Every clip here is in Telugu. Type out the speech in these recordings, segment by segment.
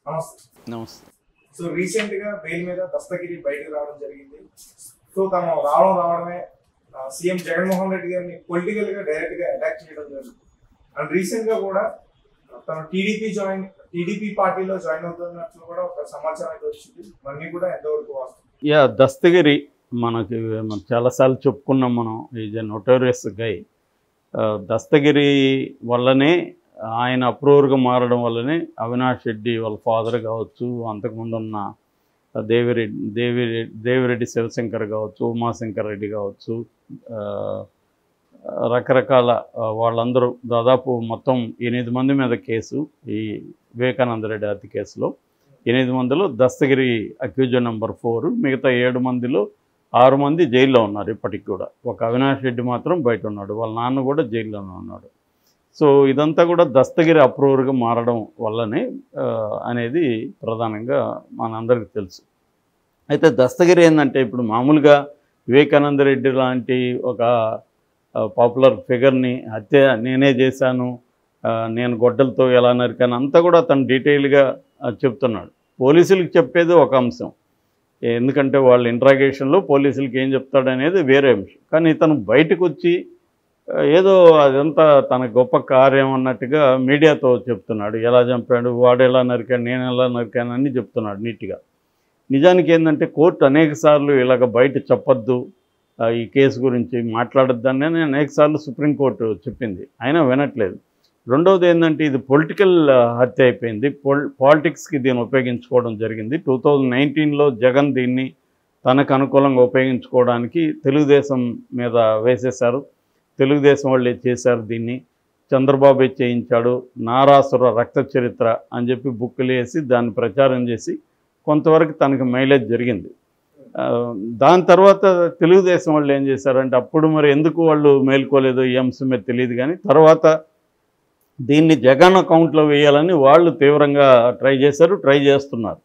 నమస్తే. నమస్తే. సో రీసెంట్ గా బెయిల్ మీద దస్తగిరి బయటకు రావడం జరిగింది. సో తను రావడమే సీఎం జగన్మోహన్ రెడ్డి గారిని పొలిటికల్ గా డైరెక్ట్ గా అటాక్ చేయడం జరిగింది. అండ్ రీసెంట్ గా కూడా తను టీడీపీ పార్టీలో జాయిన్ అవుతున్నట్లు కూడా ఒక సమాచారం అయితే వచ్చింది. ఇవన్నీ కూడా ఎంతవరకు వాస్తవం? దస్తగిరి మనకి చాలాసార్లు చెప్పుకున్నాం మనం. ఈజ్ ఎ నోటోరియస్ గై. దస్తగిరి వల్లనే ఆయన అప్రూవర్గా మారడం వల్లనే అవినాష్ రెడ్డి వాళ్ళ ఫాదర్ కావచ్చు, అంతకుముందు ఉన్న దేవిరెడ్డి శివశంకర్ కావచ్చు, ఉమాశంకర్ రెడ్డి కావచ్చు, రకరకాల వాళ్ళందరూ దాదాపు మొత్తం 8 మంది మీద కేసు. ఈ వివేకానంద రెడ్డి హత్య కేసులో 8 మందిలో దస్తగిరి అక్యూజర్ నెంబర్ 4. మిగతా 7 మందిలో 6 మంది జైల్లో ఉన్నారు ఇప్పటికి కూడా. ఒక అవినాష్ రెడ్డి మాత్రం బయట ఉన్నాడు. వాళ్ళ నాన్న కూడా జైల్లోనే ఉన్నాడు. సో ఇదంతా కూడా దస్తగిరి అప్రూవర్గా మారడం వల్లనే అనేది ప్రధానంగా మనందరికీ తెలుసు. అయితే దస్తగిరి ఏంటంటే ఇప్పుడు మామూలుగా వివేకానంద రెడ్డి లాంటి ఒక పాపులర్ ఫిగర్ని హత్య నేనే చేశాను, నేను గొడ్డలతో ఎలా నరికాను అంతా కూడా అతను డీటెయిల్గా చెప్తున్నాడు. పోలీసులకు చెప్పేది ఒక అంశం, ఎందుకంటే వాళ్ళ ఇంట్రాగేషన్లో పోలీసులకి ఏం చెప్తాడనేది వేరే అంశం. కానీ ఇతను బయటకు వచ్చి ఏదో అదంతా తన గొప్ప కార్యం అన్నట్టుగా మీడియాతో చెప్తున్నాడు. ఎలా చంపాడు, వాడు ఎలా నరికాడు, నేను ఎలా నరికాను అని చెప్తున్నాడు నీట్గా. నిజానికి ఏంటంటే కోర్టు అనేకసార్లు ఇలాగ బయట చెప్పొద్దు, ఈ కేసు గురించి మాట్లాడొద్దని అనేకసార్లు సుప్రీంకోర్టు చెప్పింది, అయినా వినట్లేదు. రెండవది ఏంటంటే ఇది పొలిటికల్ హత్య అయిపోయింది. పాలిటిక్స్కి దీన్ని ఉపయోగించుకోవడం జరిగింది. 2019లో జగన్ దీన్ని తనకు అనుకూలంగా ఉపయోగించుకోవడానికి తెలుగుదేశం మీద వేసేశారు. తెలుగుదేశం వాళ్ళే చేశారు దీన్ని. చంద్రబాబు చేయించాడు. నారాసుర రక్త చరిత్ర అని చెప్పి బుక్కులు వేసి దాన్ని ప్రచారం చేసి కొంతవరకు తనకు మైలేజ్ జరిగింది. దాని తర్వాత తెలుగుదేశం వాళ్ళు ఏం చేశారంటే అప్పుడు మరి ఎందుకు వాళ్ళు మేల్కోలేదో ఈ అంశం మీద తెలియదు, కానీ తర్వాత దీన్ని జగన్ అకౌంట్లో వేయాలని వాళ్ళు తీవ్రంగా ట్రై చేస్తున్నారు.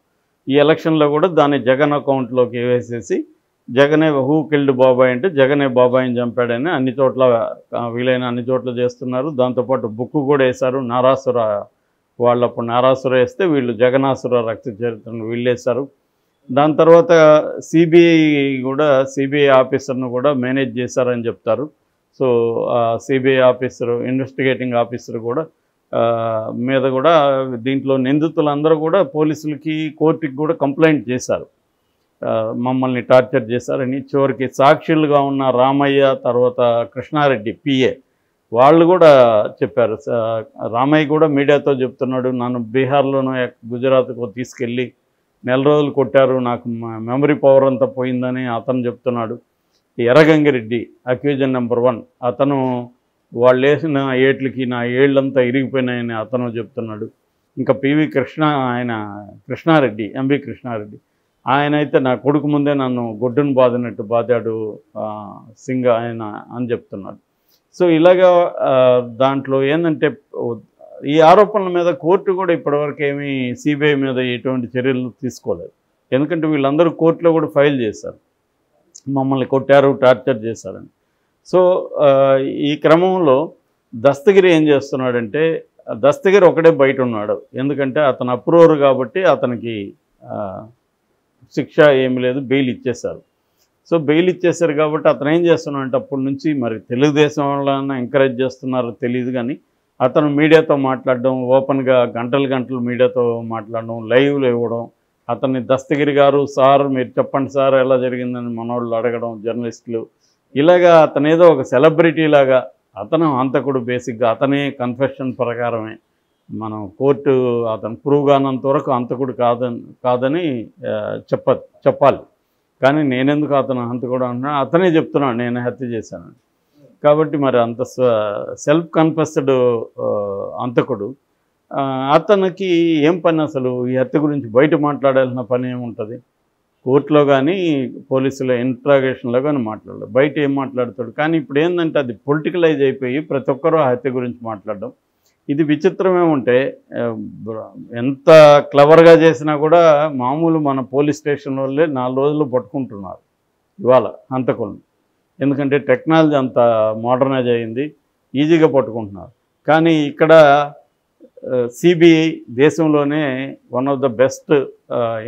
ఈ ఎలక్షన్లో కూడా దాన్ని జగన్ అకౌంట్లోకి వేసేసి జగనే హూ కిల్డ్ బాబాయ్ అంటే జగనే బాబాయిని చంపాడని అన్ని చోట్ల వీలైన అన్ని చోట్ల చేస్తున్నారు. దాంతోపాటు బుక్కు కూడా వేశారు. నారాసుర వాళ్ళు అప్పుడు నారాసుర వేస్తే వీళ్ళు జగనాసుర రక్త చరిత్రను వీళ్ళేశారు. దాని తర్వాత సిబిఐ ఆఫీసర్ను కూడా మేనేజ్ చేశారని చెప్తారు. So CBI officer, investigating officer కూడా మీద కూడా దీంట్లో నిందితులందరూ కూడా పోలీసులకి, కోర్టుకి కూడా కంప్లైంట్ చేశారు, మమ్మల్ని టార్చర్ చేశారని. చివరికి సాక్షులుగా ఉన్న రామయ్య, తర్వాత కృష్ణారెడ్డి పిఏ వాళ్ళు కూడా చెప్పారు. రామయ్య కూడా మీడియాతో చెప్తున్నాడు, నన్ను బీహార్లోనో గుజరాత్కు తీసుకెళ్ళి 4 రోజులు కొట్టారు, నాకు మెమరీ పవర్ అంతా పోయిందని అతను చెప్తున్నాడు. ఎర్రగంగిరెడ్డి అక్యూజన్ నెంబర్ 1 అతను వాళ్ళు వేసిన ఏట్లకి నా ఏళ్ళంతా ఇరిగిపోయినాయని అతను చెప్తున్నాడు. ఇంకా పివి కృష్ణ, ఆయన కృష్ణారెడ్డి, ఎంబీ కృష్ణారెడ్డి, ఆయన అయితే నా కొడుకు ముందే నన్ను గొడ్డును బాదినట్టు బాదాడు సింగ్ ఆయన అని చెప్తున్నాడు. సో ఇలాగా దాంట్లో ఏంటంటే ఈ ఆరోపణల మీద కోర్టు కూడా ఇప్పటివరకు ఏమీ సిబిఐ మీద ఎటువంటి చర్యలు తీసుకోలేదు. ఎందుకంటే వీళ్ళందరూ కోర్టులో కూడా ఫైల్ చేశారు, మమ్మల్ని కొట్టారు, టార్చర్ చేశారని. సో ఈ క్రమంలో దస్తగిరి ఏం చేస్తున్నాడంటే, దస్తగిరి ఒకడే బయట ఉన్నాడు. ఎందుకంటే అతను అప్రూవర్ కాబట్టి అతనికి శిక్ష ఏమి లేదు, బెయిల్ ఇచ్చేశారు. సో బెయిల్ ఇచ్చేశారు కాబట్టి అతను ఏం చేస్తున్నాడంటే అప్పటి నుంచి మరి తెలుగుదేశం వాళ్ళన్నా ఎంకరేజ్ చేస్తున్నారో తెలియదు, కానీ అతను మీడియాతో మాట్లాడడం, ఓపెన్గా గంటలు మీడియాతో మాట్లాడడం, లైవ్లు ఇవ్వడం, అతన్ని దస్తగిరి గారు సార్ మీరు చెప్పండి సార్ ఎలా జరిగిందని మనోళ్ళు అడగడం, జర్నలిస్టులు, ఇలాగా అతనేదో ఒక సెలబ్రిటీ లాగా, అతను హంతకుడు బేసిక్గా, అతనే కన్ఫెషన్ ప్రకారమే మనం కోర్టు అతను ప్రూవ్ కానంత వరకు హంతకుడు కాదని చెప్పాలి. కానీ నేనెందుకు అతను హంతకుడు అంటున్నా, అతనే చెప్తున్నాడు నేను హత్య చేశానని. కాబట్టి మరి అంత సెల్ఫ్ కన్ఫెస్డ్ హంతకుడు అతనికి ఏం పని అసలు ఈ హత్య గురించి బయట మాట్లాడాల్సిన పని ఏముంటుంది? కోర్టులో కానీ పోలీసుల ఇంట్రాగేషన్లో కానీ మాట్లాడలేదు, బయట ఏం మాట్లాడతాడు? కానీ ఇప్పుడు ఏంటంటే అది పొలిటికలైజ్ అయిపోయి ప్రతి ఒక్కరూ హత్య గురించి మాట్లాడడం. ఇది విచిత్రమేముంటే ఎంత క్లవర్గా చేసినా కూడా మామూలు మన పోలీస్ స్టేషన్ వాళ్ళే 4 రోజులు పట్టుకుంటున్నారు ఇవాళ హంతకులను. ఎందుకంటే టెక్నాలజీ అంత మోడర్నైజ్ అయింది, ఈజీగా పట్టుకుంటున్నారు. కానీ ఇక్కడ సిబిఐ దేశంలోనే one of the best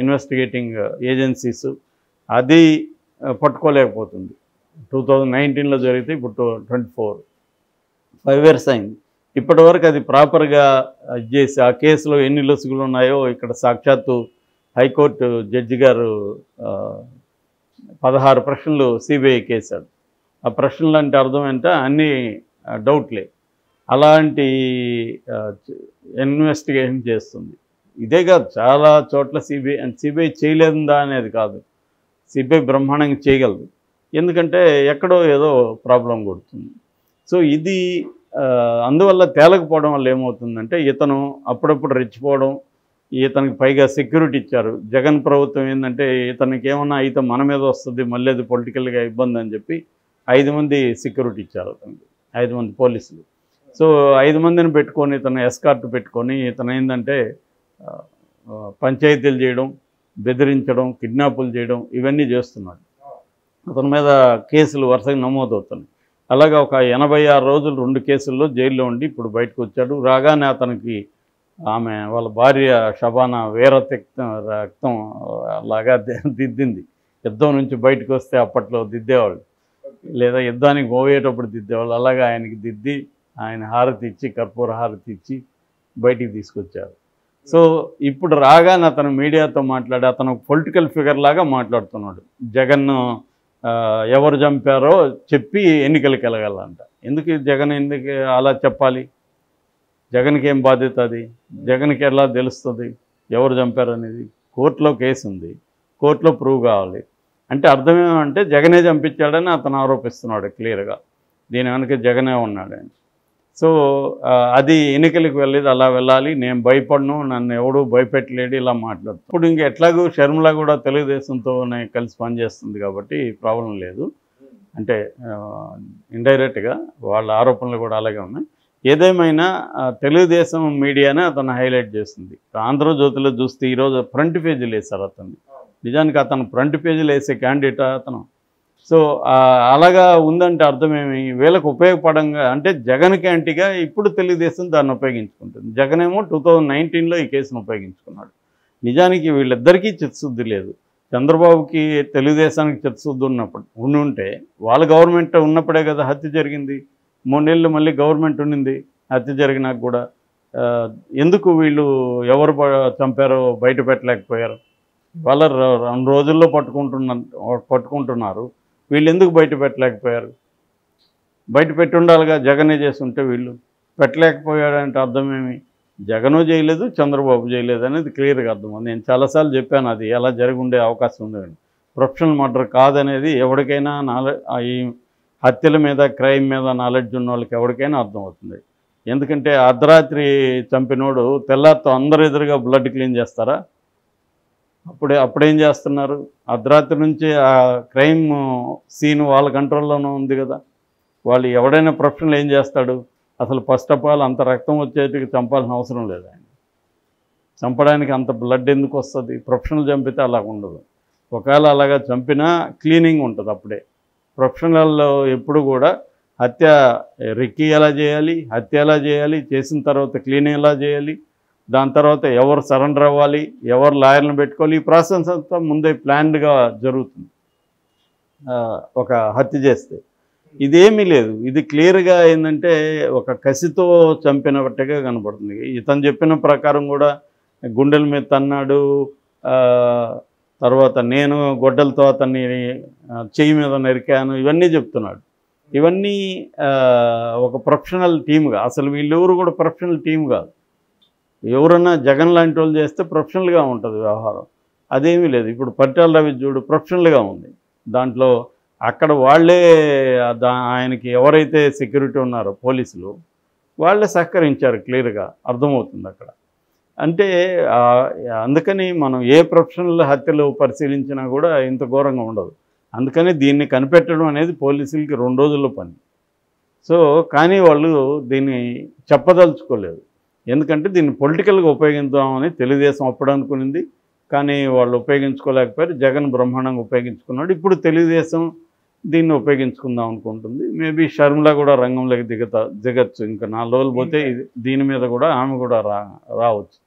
investigating agencies, అది పట్టుకోలేకపోతుంది. 2019లో జరిగితే ఇప్పుడు 5 years అయింది. ఇప్పటివరకు అది ప్రాపర్గా చేసి ఆ కేసులో ఎన్ని లొసుగులు ఉన్నాయో ఇక్కడ సాక్షాత్తు హైకోర్టు జడ్జి గారు 16 ప్రశ్నలు సిబిఐకి వేశాడు. ఆ ప్రశ్నలు అంటే అర్థం ఏంటంటే అన్నీ డౌట్లే. అలాంటి ఇన్వెస్టిగేషన్ చేస్తుంది. ఇదే కాదు, చాలా చోట్ల సిబిఐ చేయలేదా అనేది కాదు, సిబిఐ బ్రహ్మాండంగా చేయగలదు. ఎందుకంటే ఎక్కడో ఏదో ప్రాబ్లం కొడుతుంది. సో ఇది అందువల్ల తేలకపోవడం వల్ల ఏమవుతుందంటే ఇతను అప్పుడప్పుడు రెచ్చిపోవడం, ఇతనికి పైగా సెక్యూరిటీ ఇచ్చారు. జగన్ ప్రభుత్వం ఏంటంటే ఇతనికి ఏమన్నా అయితే మన మీద వస్తుంది, మళ్ళీ అది పొలిటికల్గా ఇబ్బంది అని చెప్పి 5 మంది సెక్యూరిటీ ఇచ్చారు అతనికి, 5 మంది పోలీసులు. సో 5 మందిని పెట్టుకొని ఇతను ఎస్కార్ట్ పెట్టుకొని ఇతను ఏంటంటే పంచాయతీలు చేయడం, బెదిరించడం, కిడ్నాపులు చేయడం ఇవన్నీ చేస్తున్నాడు. అతని మీద కేసులు వరుసగా నమోదవుతున్నాయి. అలాగే ఒక 86 రోజులు 2 కేసుల్లో జైల్లో ఉండి ఇప్పుడు బయటకు వచ్చాడు. రాగానే అతనికి వాళ్ళ భార్య షబానా రక్తం లాగా దిద్దింది. యుద్ధం నుంచి బయటకు వస్తే అప్పట్లో దిద్దేవాళ్ళు, లేదా యుద్ధానికి పోయేటప్పుడు దిద్దేవాళ్ళు. అలాగే ఆయనకి దిద్ది ఆయన హారతి ఇచ్చి, కర్పూర హారతి ఇచ్చి బయటికి తీసుకొచ్చారు. సో ఇప్పుడు రాగానే అతను మీడియాతో మాట్లాడి అతను పొలిటికల్ ఫిగర్ లాగా మాట్లాడుతున్నాడు. జగన్ను ఎవరు చంపారో చెప్పి ఎన్నికలకు వెళ్ళగలంట. జగన్ ఎందుకు అలా చెప్పాలి? జగన్కి ఏం బాధ్యత? అది జగన్కి ఎలా తెలుస్తుంది ఎవరు చంపారనేది? కోర్టులో కేసు ఉంది, కోర్టులో ప్రూవ్ కావాలి. అంటే అర్థమేమంటే జగనే చంపించాడని అతను ఆరోపిస్తున్నాడు క్లియర్గా. దీని వెనక జగనే ఉన్నాడని. సో అది ఎన్నికలకు వెళ్ళేది అలా వెళ్ళాలి, నేను భయపడను, నన్ను ఎవడూ భయపెట్టలేడు ఇలా మాట్లాడుతాను. ఇప్పుడు ఇంక ఎట్లాగూ షర్మిల కూడా తెలుగుదేశంతోనే కలిసి పనిచేస్తుంది కాబట్టి ప్రాబ్లం లేదు. అంటే ఇండైరెక్ట్గా వాళ్ళ ఆరోపణలు కూడా అలాగే ఉన్నాయి. ఏదేమైనా తెలుగుదేశం మీడియానే అతను హైలైట్ చేస్తుంది. ఆంధ్రజ్యోతిలో చూస్తే ఈరోజు ఫ్రంట్ పేజీలు వేశారు అతన్ని. నిజానికి అతను ఫ్రంట్ పేజీలు వేసే క్యాండిడేట్ అతను. సో అలాగా ఉందంటే అర్థమేమి? వీళ్ళకు ఉపయోగపడంగా అంటే జగన్కి యాంటీగా ఇప్పుడు తెలుగుదేశం దాన్ని ఉపయోగించుకుంటుంది. జగన్ ఏమో 2019లో ఈ కేసును ఉపయోగించుకున్నాడు. నిజానికి వీళ్ళిద్దరికీ చిత్తశుద్ధి లేదు. చంద్రబాబుకి తెలుగుదేశానికి చిత్తశుద్ధి ఉంటే వాళ్ళ గవర్నమెంట్ ఉన్నప్పుడే కదా హత్య జరిగింది. 3 నెలలు మళ్ళీ గవర్నమెంట్ ఉండింది హత్య జరిగినాక కూడా. ఎందుకు వీళ్ళు ఎవరు చంపారో బయట పెట్టలేకపోయారు? వాళ్ళ 2 రోజుల్లో పట్టుకుంటున్నారు. వీళ్ళు ఎందుకు బయట పెట్టలేకపోయారు? బయట పెట్టి ఉండాలిగా, జగనే చేస్తుంటే. వీళ్ళు పెట్టలేకపోయాడంటే అర్థమేమి? జగను చేయలేదు, చంద్రబాబు చేయలేదు అనేది క్లియర్గా అర్థం. నేను చాలాసార్లు చెప్పాను అది ఎలా జరిగి ఉండే అవకాశం ఉంది. ప్రొఫెషనల్ మర్డర్ కాదనేది ఎవరికైనా ఈ హత్యల మీద, క్రైమ్ మీద నాలెడ్జ్ ఉన్న వాళ్ళకి ఎవరికైనా అర్థమవుతుంది. ఎందుకంటే అర్ధరాత్రి చంపినోడు తెల్లారితో అందరు ఎదురుగా బ్లడ్ క్లీన్ చేస్తారా? అప్పుడేం చేస్తున్నారు? అర్ధరాత్రి నుంచి ఆ క్రైమ్ సీన్ వాళ్ళ కంట్రోల్లోనే ఉంది కదా. వాళ్ళు ఎవడైనా ప్రొఫెషనల్ ఏం చేస్తాడు? అసలు ఫస్ట్ ఆఫ్ ఆల్ అంత రక్తం వచ్చేటికి చంపాల్సిన అవసరం లేదు. ఆయన చంపడానికి అంత బ్లడ్ ఎందుకు వస్తుంది? ప్రొఫెషనల్ చంపితే అలా ఉండదు. ఒకవేళ అలాగా చంపినా క్లీనింగ్ ఉంటుంది అప్పుడే. ప్రొఫెషనల్లో ఎప్పుడు కూడా హత్య రెక్కి ఎలా చేయాలి, హత్య ఎలా చేయాలి, చేసిన తర్వాత క్లీనింగ్ ఎలా చేయాలి, దాని తర్వాత ఎవరు సరెండర్ అవ్వాలి, ఎవరు లాయర్లను పెట్టుకోవాలి, ఈ ప్రాసెస్ అంతా ముందే ప్లాన్డ్గా జరుగుతుంది ఒక హత్య చేస్తే. ఇదేమీ లేదు. ఇది క్లియర్గా ఏంటంటే ఒక కసితో చంపినట్టుగా కనపడుతుంది. ఇతను చెప్పిన ప్రకారం కూడా గుండెల మీద తన్నాడు, తర్వాత నేను గొడ్డలతో అతన్ని చెయ్యి మీద నరికాను, ఇవన్నీ చెప్తున్నాడు. ఇవన్నీ ఒక ప్రొఫెషనల్ టీమ్గా, అసలు వీళ్ళెవరు కూడా ప్రొఫెషనల్ టీమ్ కాదు. ఎవరన్నా జగన్ లాంటి వాళ్ళు చేస్తే ప్రొఫెషనల్గా ఉంటుంది వ్యవహారం. అదేమీ లేదు. ఇప్పుడు పరిటాల రవి చూడు ప్రొఫెషనల్గా ఉంది. దాంట్లో అక్కడ వాళ్ళే ఆయనకి ఎవరైతే సెక్యూరిటీ ఉన్నారో పోలీసులు వాళ్ళే సహకరించారు, క్లియర్గా అర్థమవుతుంది అక్కడ. అంటే అందుకని మనం ఏ ప్రొఫెషనల్ హత్యలు పరిశీలించినా కూడా ఇంత ఘోరంగా ఉండదు. అందుకని దీన్ని కనిపెట్టడం అనేది పోలీసులకి 2 రోజుల్లో పని. సో కానీ వాళ్ళు దీన్ని చెప్పదలుచుకోలేదు. ఎందుకంటే దీన్ని పొలిటికల్గా ఉపయోగిద్దామని తెలుగుదేశం అప్పుడు అనుకునింది, కానీ వాళ్ళు ఉపయోగించుకోలేకపోయారు. జగన్ బ్రహ్మాండంగా ఉపయోగించుకున్నాడు. ఇప్పుడు తెలుగుదేశం దీన్ని ఉపయోగించుకుందాం అనుకుంటుంది. మేబీ షర్మిల కూడా రంగంలోకి దిగచ్చు. ఇంకా 4 రోజులు పోతే దీని మీద కూడా ఆమె కూడా రావచ్చు.